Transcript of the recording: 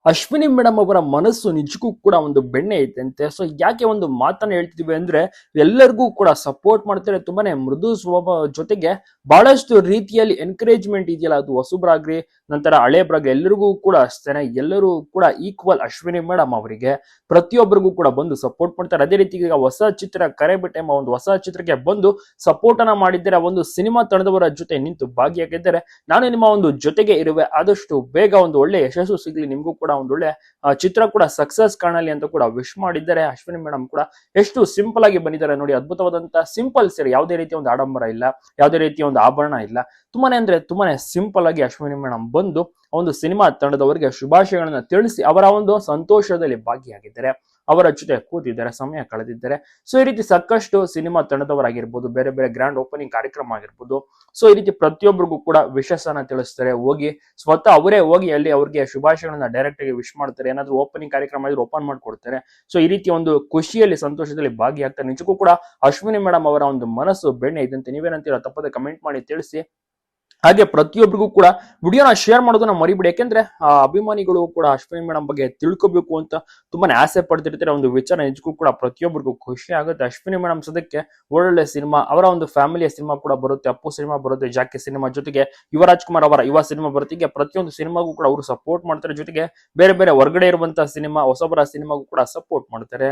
Ashwini madam ಅವರ ಮನಸ್ಸು ನಿಜಕ್ಕೂ ಕೂಡ ಒಂದು ಬೆಣ್ಣೆ ಐತಂತೆ. ಸೊ ಯಾಕೆ ಒಂದು ಮಾತನ್ನ ಹೇಳ್ತಿದ್ವಿ ಅಂದ್ರೆ, ಎಲ್ಲರಿಗೂ ಕೂಡ ಸಪೋರ್ಟ್ ಮಾಡ್ತಾರೆ, ತುಂಬಾನೇ ಮೃದು ಸ್ವಭಾವ ಜೊತೆಗೆ ಬಹಳಷ್ಟು ರೀತಿಯಲ್ಲಿ ಎನ್ಕರೇಜ್ಮೆಂಟ್ ಇದೆಯಲ್ಲ, ಅದು ಹೊಸಬ್ರಾಗ್ರಿ ನಂತರ ಹಳೇಬ್ರಾಗ್ರಿ ಎಲ್ಲರಿಗೂ ಕೂಡ ಅಷ್ಟೇನೆ. ಎಲ್ಲರೂ ಕೂಡ ಈಕ್ವಲ್ ಅಶ್ವಿನಿ ಮೇಡಮ್ ಅವರಿಗೆ ಪ್ರತಿಯೊಬ್ಬರಿಗೂ ಕೂಡ ಬಂದು ಸಪೋರ್ಟ್ ಮಾಡ್ತಾರೆ. ಅದೇ ರೀತಿ ಈಗ ಹೊಸ ಚಿತ್ರ ಕರೆ ಬಿಟ್ಟೆ ಒಂದು ಹೊಸ ಚಿತ್ರಕ್ಕೆ ಬಂದು ಸಪೋರ್ಟ್ ಅನ್ನ ಮಾಡಿದ್ದಾರೆ. ಒಂದು ಸಿನಿಮಾ ತಂಡದವರ ಜೊತೆ ನಿಂತು ಭಾಗಿಯಾಗಿದ್ದಾರೆ. ನಾನು ನಿಮ್ಮ ಒಂದು ಜೊತೆಗೆ ಇರುವೆ, ಆದಷ್ಟು ಬೇಗ ಒಂದು ಒಳ್ಳೆ ಯಶಸ್ಸು ಸಿಗ್ಲಿ, ನಿಮ್ಗೂ ಕೂಡ ಒಂದು ಒಳ್ಳೆ ಚಿತ್ರ ಕೂಡ ಸಕ್ಸಸ್ ಕಾಣಲಿ ಅಂತ ಕೂಡ ವಿಶ್ ಮಾಡಿದ್ದಾರೆ. ಅಶ್ವಿನಿ ಮೇಡಮ್ ಕೂಡ ಎಷ್ಟು ಸಿಂಪಲ್ ಆಗಿ ಬಂದಿದ್ದಾರೆ ನೋಡಿ, ಅದ್ಭುತವಾದಂತಹ ಸಿಂಪಲ್ ಸೀರೆ, ಯಾವುದೇ ರೀತಿಯ ಒಂದು ಆಡಂಬರ ಇಲ್ಲ, ಯಾವುದೇ ರೀತಿಯ ಒಂದು ಆಭರಣ ಇಲ್ಲ. ತುಂಬಾನೇ ಅಂದ್ರೆ ತುಂಬಾನೇ ಸಿಂಪಲ್ ಆಗಿ ಅಶ್ವಿನಿ ಮೇಡಮ್ ಬಂದು ಒಂದು ಸಿನಿಮಾ ತಂಡದವರಿಗೆ ಶುಭಾಶಯಗಳನ್ನ ತಿಳಿಸಿ ಅವರ ಒಂದು ಸಂತೋಷದಲ್ಲಿ ಭಾಗಿಯಾಗಿದ್ದಾರೆ, ಅವರ ಜೊತೆ ಕೂತಿದ್ದಾರೆ, ಸಮಯ ಕಳೆದಿದ್ದಾರೆ. ಸೊ ಈ ರೀತಿ ಸಾಕಷ್ಟು ಸಿನಿಮಾ ತಂಡದವರಾಗಿರ್ಬೋದು, ಬೇರೆ ಬೇರೆ ಗ್ರ್ಯಾಂಡ್ ಓಪನಿಂಗ್ ಕಾರ್ಯಕ್ರಮ ಆಗಿರ್ಬೋದು, ಸೊ ಈ ರೀತಿ ಪ್ರತಿಯೊಬ್ಬರಿಗೂ ಕೂಡ ವಿಶಸ್ಸನ್ನ ತಿಳಿಸ್ತಾರೆ. ಹೋಗಿ ಸ್ವತಃ ಅವರೇ ಹೋಗಿ ಅಲ್ಲಿ ಅವ್ರಿಗೆ ಶುಭಾಶಯಗಳನ್ನ ಡೈರೆಕ್ಟ್ ಆಗಿ ವಿಶ್ ಮಾಡ್ತಾರೆ. ಏನಾದ್ರು ಓಪನಿಂಗ್ ಕಾರ್ಯಕ್ರಮ ಇದ್ರೆ ಓಪನ್ ಮಾಡ್ಕೊಡ್ತಾರೆ. ಸೊ ಈ ರೀತಿ ಒಂದು ಖುಷಿಯಲ್ಲಿ ಸಂತೋಷದಲ್ಲಿ ಭಾಗಿಯಾಗ್ತಾರೆ. ನಿಜಕ್ಕೂ ಕೂಡ ಅಶ್ವಿನಿ ಮೇಡಮ್ ಅವರ ಒಂದು ಮನಸ್ಸು ಬೆಣ್ಣೆ ಇದಂತೆ. ನೀವೇನಂತೀರಾ ತಪ್ಪದೆ ಕಮೆಂಟ್ ಮಾಡಿ ತಿಳಿಸಿ. ಹಾಗೆ ಪ್ರತಿಯೊಬ್ಬರಿಗೂ ಕೂಡ ವಿಡಿಯೋನ ಶೇರ್ ಮಾಡೋದನ್ನ ಮರಿಬಿಡಿ. ಯಾಕೆಂದ್ರೆ ಅಭಿಮಾನಿಗಳು ಕೂಡ ಅಶ್ವಿನಿ ಮೇಡಮ್ ಬಗ್ಗೆ ತಿಳ್ಕೊಬೇಕು ಅಂತ ತುಂಬಾನೇ ಆಸೆ ಪಡ್ತಿರ್ತಾರೆ. ಒಂದು ವಿಚಾರ ನಿಜಕ್ಕೂ ಕೂಡ ಪ್ರತಿಯೊಬ್ಬರಿಗೂ ಖುಷಿ ಆಗುತ್ತೆ. ಅಶ್ವಿನಿ ಮೇಡಮ್ ಸದ್ಯಕ್ಕೆ ಒಳ್ಳೊಳ್ಳೆ ಸಿನಿಮಾ, ಅವರ ಒಂದು ಫ್ಯಾಮಿಲಿಯ ಸಿನಿಮಾ ಕೂಡ ಬರುತ್ತೆ, ಅಪ್ಪು ಸಿನಿಮಾ ಬರುತ್ತೆ, ಜಾಕಿ ಸಿನಿಮಾ ಜೊತೆಗೆ ಯುವರಾಜ್ ಕುಮಾರ್ ಅವರ ಯುವ ಸಿನಿಮಾ ಬರುತ್ತೆ. ಪ್ರತಿಯೊಂದು ಸಿನಿಮಾಗೂ ಕೂಡ ಅವರು ಸಪೋರ್ಟ್ ಮಾಡ್ತಾರೆ. ಜೊತೆಗೆ ಬೇರೆ ಬೇರೆ ಹೊರಗಡೆ ಇರುವಂತಹ ಸಿನಿಮಾ, ಹೊಸಬರ ಸಿನಿಮಾಗೂ ಕೂಡ ಸಪೋರ್ಟ್ ಮಾಡ್ತಾರೆ.